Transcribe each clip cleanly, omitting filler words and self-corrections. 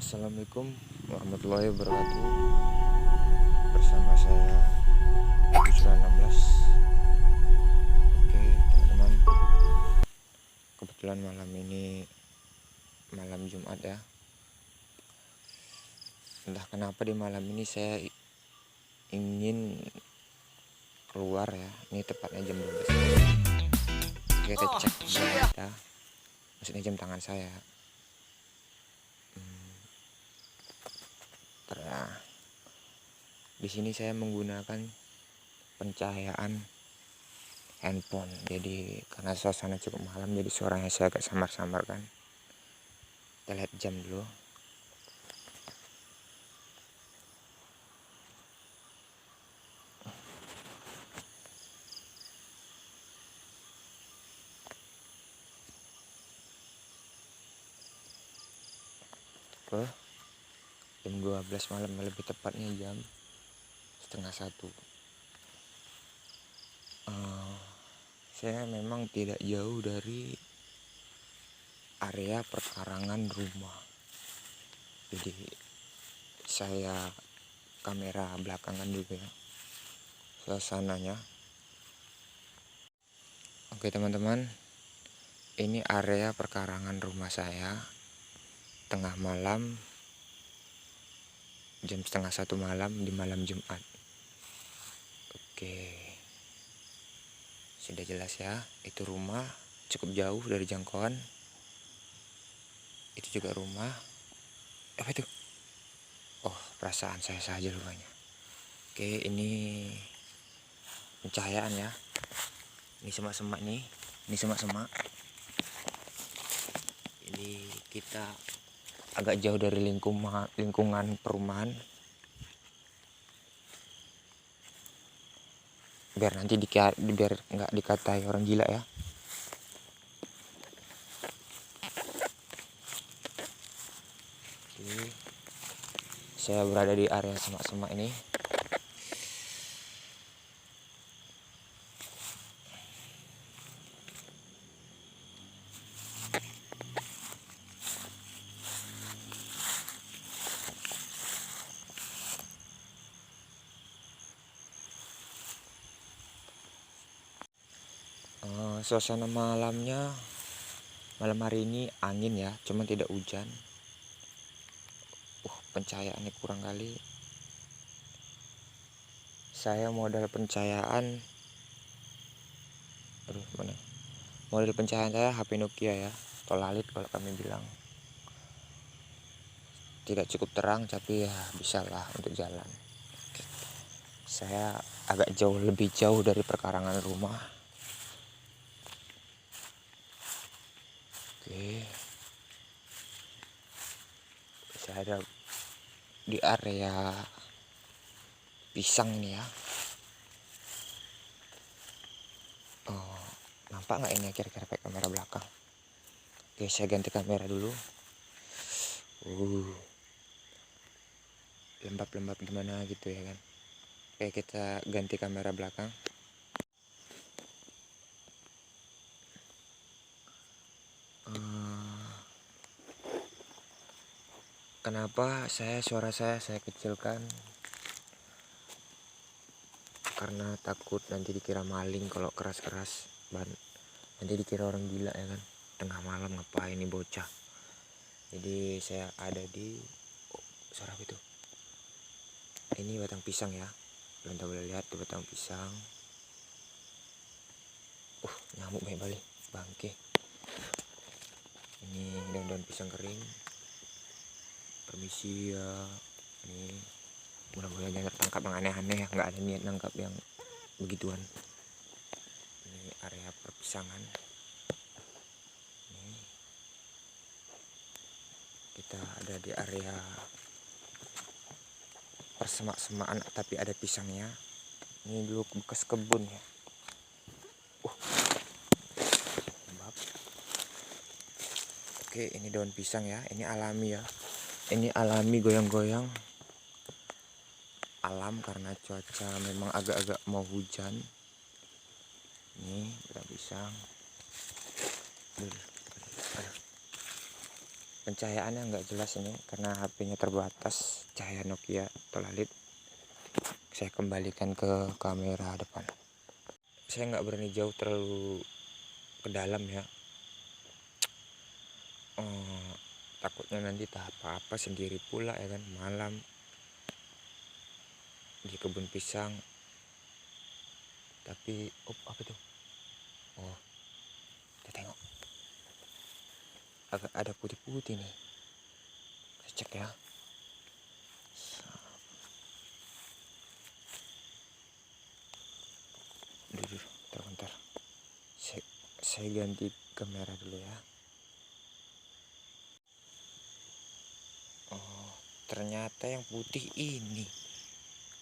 Assalamualaikum warahmatullahi wabarakatuh. Bersama saya Hijrah 16. Oke teman-teman, kebetulan malam ini malam Jumat ya. Entah kenapa di malam ini saya ingin keluar ya. Ini tepatnya jam 12. Oke, kita cek jam kita. Maksudnya jam tangan saya. Nah, di sini saya menggunakan pencahayaan handphone. Jadi karena suasana cukup malam, jadi suaranya saya agak samar-samar kan. Kita lihat jam dulu. Jam 12 malam, lebih tepatnya jam setengah 1. Saya memang tidak jauh dari area perkarangan rumah, jadi saya kamera belakangan juga ya suasananya. Oke teman-teman, ini area perkarangan rumah saya tengah malam, jam setengah 1 malam di malam Jumat. Oke, sudah jelas ya, itu rumah cukup jauh dari jangkauan. Itu juga rumah. Apa itu? Oh, perasaan saya saja rupanya. Oke, ini pencahayaan ya. Ini semak-semak nih. Ini semak-semak. Ini kita agak jauh dari lingkungan perumahan. Biar nanti biar nggak dikatai orang gila ya. Oke. Saya berada di area semak-semak ini. Suasana malamnya, malam hari ini angin ya, cuman tidak hujan. Pencahayaannya kurang kali. Saya modal pencahayaan, mana? Model pencahayaan saya HP Nokia ya, atau Lalit kalau kami bilang. Tidak cukup terang tapi ya bisa lah untuk jalan. Saya agak lebih jauh dari perkarangan rumah. Oke, saya ada di area pisang nih ya. Oh, nampak nggak ini kira-kira pakai kamera belakang? Oke, saya ganti kamera dulu. Lembab-lembab gimana gitu ya kan. Oke, kita ganti kamera belakang. Kenapa suara saya kecilkan? Karena takut nanti dikira maling kalau keras-keras. Nanti dikira orang gila ya kan. Tengah malam ngapain nih bocah. Jadi saya ada di suara apa itu? Ini batang pisang ya. Kalian boleh lihat tuh batang pisang. Nyamuk banyak balik. Bangke. Ini daun-daun pisang kering. Permisi ya. Ini mudah-mudahan jangan tertangkap yang aneh-aneh ya. Nggak ada niat nangkap yang begituan. Ini area perpisangan. Ini kita ada di area persemak-semakan tapi ada pisangnya. Ini dulu bekas kebun ya. Oke, ini daun pisang ya. Ini alami ya. Ini alami goyang-goyang. Alam karena cuaca memang agak-agak mau hujan. Ini batang pisang. pencahayaannya nggak jelas ini karena HP-nya terbatas cahaya Nokia Tolalit. Saya kembalikan ke kamera depan. Saya nggak berani jauh terlalu ke dalam ya. Takutnya nanti tak apa-apa sendiri pula ya kan, malam di kebun pisang. Tapi apa tuh? Oh, kita tengok agak ada putih-putih nih. Kita cek ya. Duduk, bentar. Saya ganti kamera dulu ya. Oh, ternyata yang putih ini.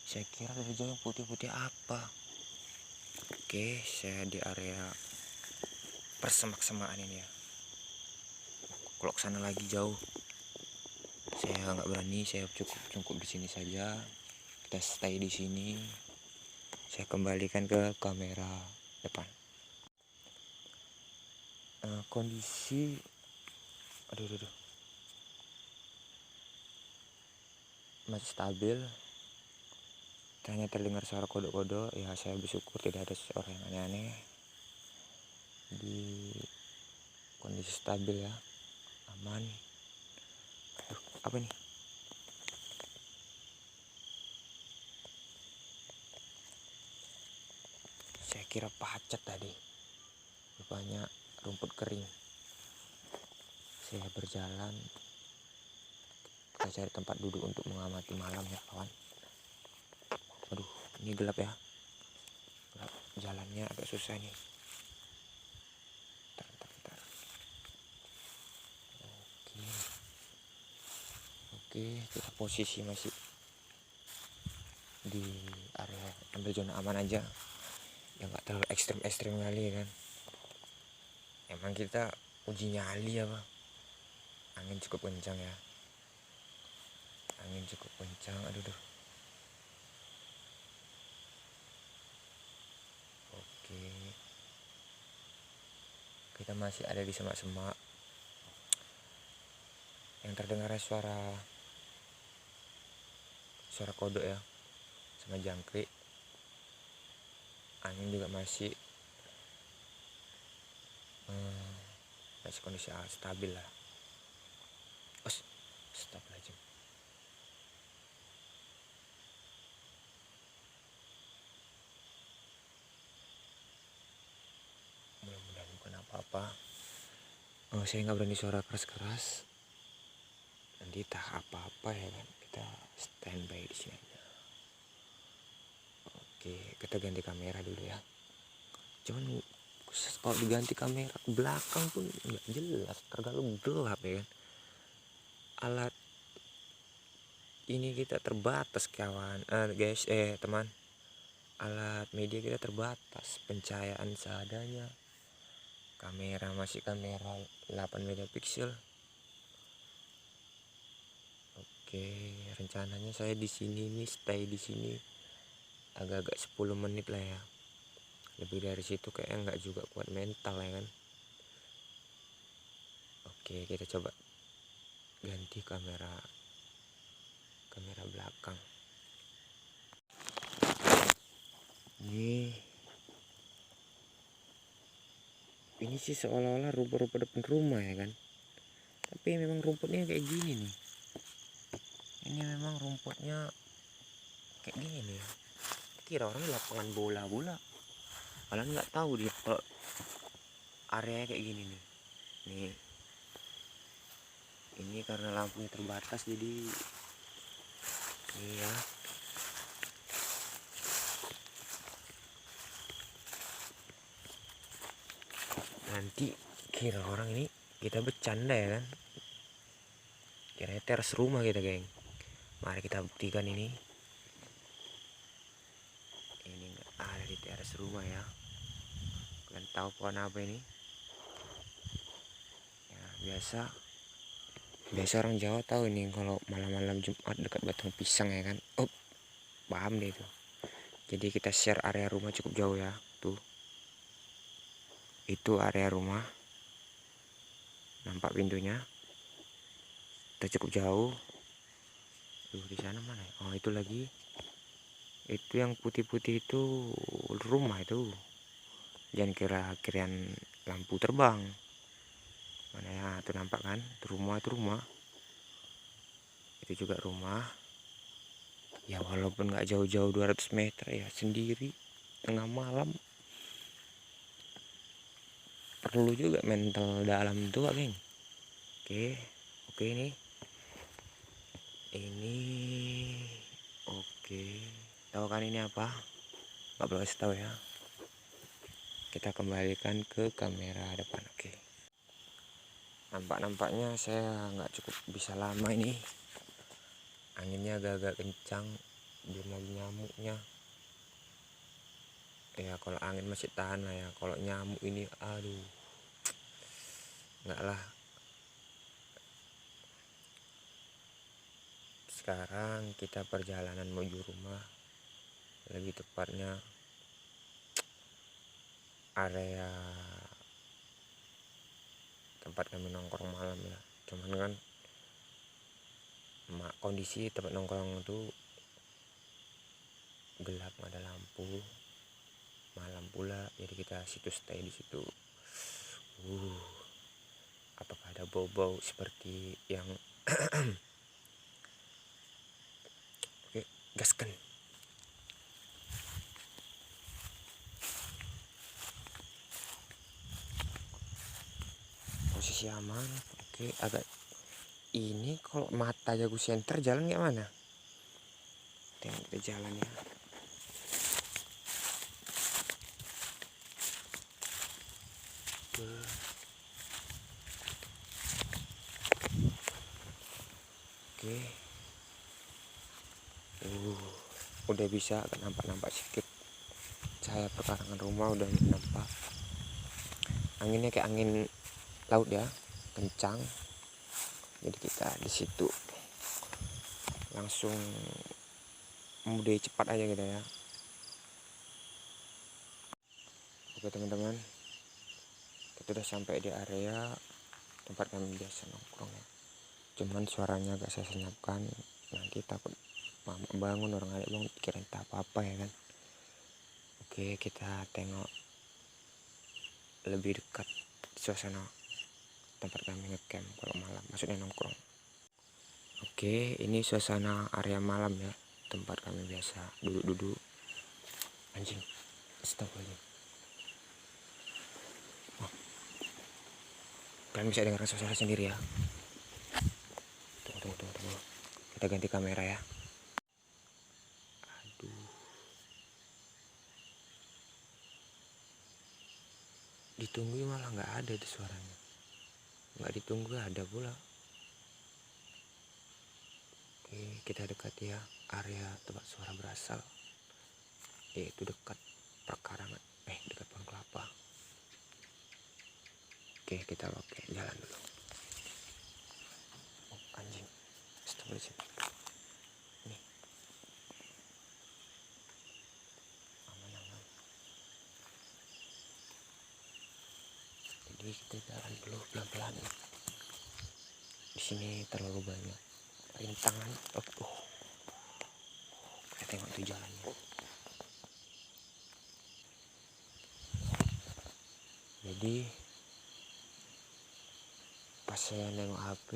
Saya kira dari jauh yang putih-putih apa. Oke, saya di area persemak-semakan ini ya. Kalau kesana lagi jauh, saya nggak berani. Saya cukup di sini saja. Kita stay di sini. Saya kembalikan ke kamera depan. Kondisi, aduh, masih stabil. Hanya terdengar suara kodok-kodok. Ya, saya bersyukur tidak ada suara yang aneh-aneh. Di kondisi stabil ya, aman. Aduh, apa nih? Saya kira pacet tadi, rupanya rumput kering. Saya berjalan, kita cari tempat duduk untuk mengamati malam ya kawan. Aduh, ini gelap ya, gelap. Jalannya agak susah nih. Bentar. Oke, kita posisi masih di area ambil zona aman aja, ya nggak terlalu ekstrim kali kan. Emang kita uji nyali apa. Angin cukup kencang ya, aduh. Oke, kita masih ada di semak-semak. Yang terdengar suara kodok ya, sama jangkrik. Angin juga masih kondisi stabil lah. Stop aja. Mudah-mudahan bukan apa-apa. Saya nggak berani suara keras-keras. Nanti tak apa-apa ya kan. Kita standby di sini aja. Oke, kita ganti kamera dulu ya. Cuman kalau diganti kamera belakang pun nggak jelas, terlalu gelap ya kan. Alat ini kita terbatas kawan, guys, teman. Alat media kita terbatas, pencahayaan seadanya. Kamera masih kamera 8 megapiksel. Oke, rencananya saya di sini nih, stay di sini agak-agak 10 menit lah ya. Lebih dari situ kayaknya nggak juga kuat mental ya kan. Oke, kita coba ganti kamera belakang. Ini sih seolah-olah rumput-rumput depan rumah ya kan. Tapi memang rumputnya kayak gini nih. Ini memang rumputnya kayak gini nih. Kira orang lapangan bola. Malah nggak tahu dia kalau area kayak gini nih. Nih. Ini karena lampunya terbatas jadi ya. Nanti kira orang ini kita bercanda ya kan. Kira teras rumah kita, geng. Mari kita buktikan ini. Ini nggak ada di teras rumah ya. Kalian tahu pohon apa ini? Ya, biasa orang Jawa tahu ini kalau malam-malam Jumat dekat batang pisang ya kan. Paham deh itu. Jadi kita share area rumah cukup jauh ya. Tuh. Itu area rumah. Nampak pintunya. Kita cukup jauh. Di sana mana ya? Oh, itu lagi. Itu yang putih-putih itu rumah itu. Jangan kira kirian lampu terbang. Mana ya? Itu nampak kan? Itu rumah, itu rumah. Itu juga rumah. Ya walaupun nggak jauh-jauh 200 meter ya, sendiri tengah malam. Perlu juga mental dalam itu, geng. Oke nih. Ini oke. Tahu kan ini apa? Nggak boleh kasih tahu ya. Kita kembalikan ke kamera depan. Oke. Nampaknya saya nggak cukup bisa lama ini. Anginnya agak-agak kencang. Belum lagi nyamuknya. Ya kalau angin masih tahan lah ya. Kalau nyamuk ini, aduh, nggak lah. Sekarang kita perjalanan menuju rumah. Lebih tepatnya area tempat kami nongkrong malam ya. Cuman kan kondisi tempat nongkrong itu gelap, nggak ada lampu, malam pula, jadi kita stay di situ. Apakah ada bau-bau seperti yang oke, gaskan. Posisi aman. Oke, agak ini kalau mata jago center jalan kayak mana? Tengok ke jalan ya. Oke. Udah bisa nampak sedikit cahaya perkarangan rumah, udah nampak. Anginnya kayak angin laut ya, kencang. Jadi kita di situ langsung mudah cepat aja gitu ya. Oke teman-teman, kita udah sampai di area tempat kami biasa nongkrong ya. Cuman suaranya agak saya senyapkan, nanti takut mama bangun, orang adik bangun kirain tak apa-apa ya kan. Oke, kita tengok lebih dekat suasana tempat kami ngecamp kalau malam, maksudnya nongkrong. Oke, ini suasana area malam ya, tempat kami biasa duduk-duduk. Anjing, stop aja. Kalian bisa dengar suara sendiri ya. Tunggu. Kita ganti kamera ya. Aduh. Ditunggu malah nggak ada tuh suaranya. Nggak ditunggu ada pula. Oke, kita dekat ya area tempat suara berasal. Yaitu dekat perkarangan. Dekat pohon kelapa. Oke, kita jalan dulu. Anjing, stop di sini. Nih, aman. Jadi kita jalan dulu pelan-pelan. Di sini terlalu banyak rintangan. Kita tengok tuh jalannya. Jadi pas saya nengok HP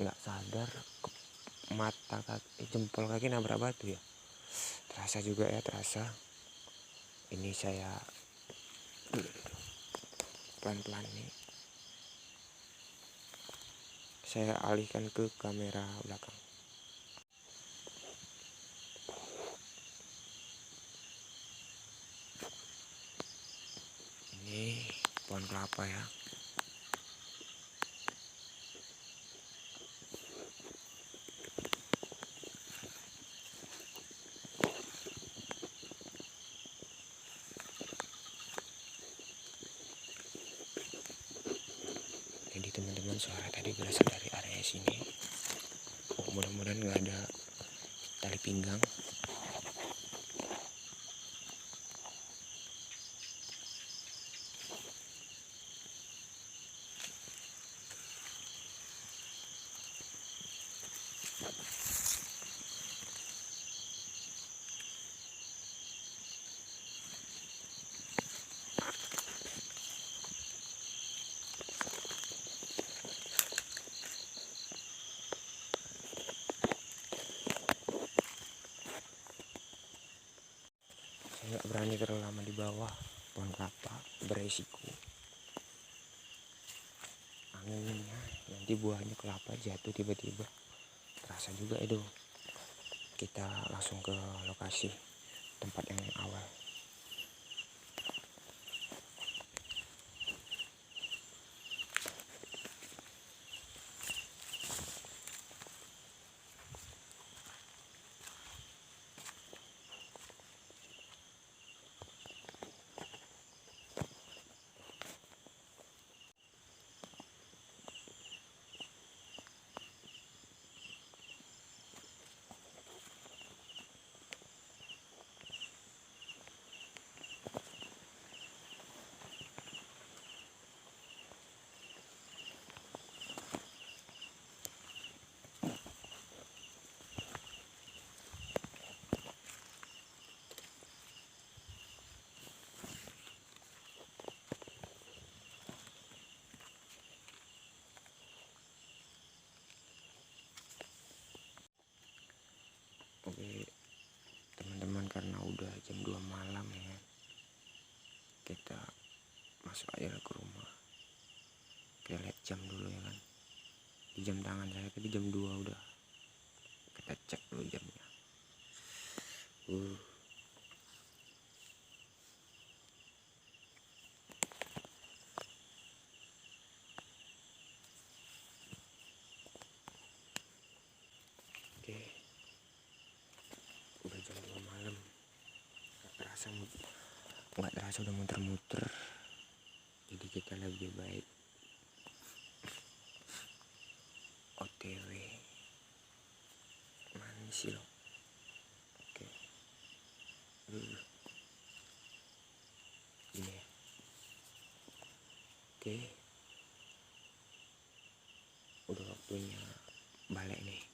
nggak sadar mata kaki, jempol kaki nabrak batu ya. Terasa juga ya, terasa. Ini saya pelan-pelan nih, saya alihkan ke kamera belakang. Ini pohon kelapa ya. Jadi teman-teman, suara tadi berasal dari area sini. Mudah-mudahan nggak ada tali pinggang. nggak berani terlalu lama di bawah pohon kelapa, beresiko anginnya nanti buahnya kelapa jatuh tiba-tiba, terasa juga itu. Kita langsung ke lokasi tempat yang awal. Oke teman-teman, karena udah jam 2 malam ya, kita masuk aja ke rumah. Kita lihat jam dulu ya kan, di jam tangan saya tadi jam 2 udah. Kita cek dulu jamnya. Oke, udah jam 2 malam. Nggak terasa udah muter-muter. Jadi kita lebih baik OTW. Manis sih loh. Oke. Gini ya. Oke. Udah waktunya balik nih.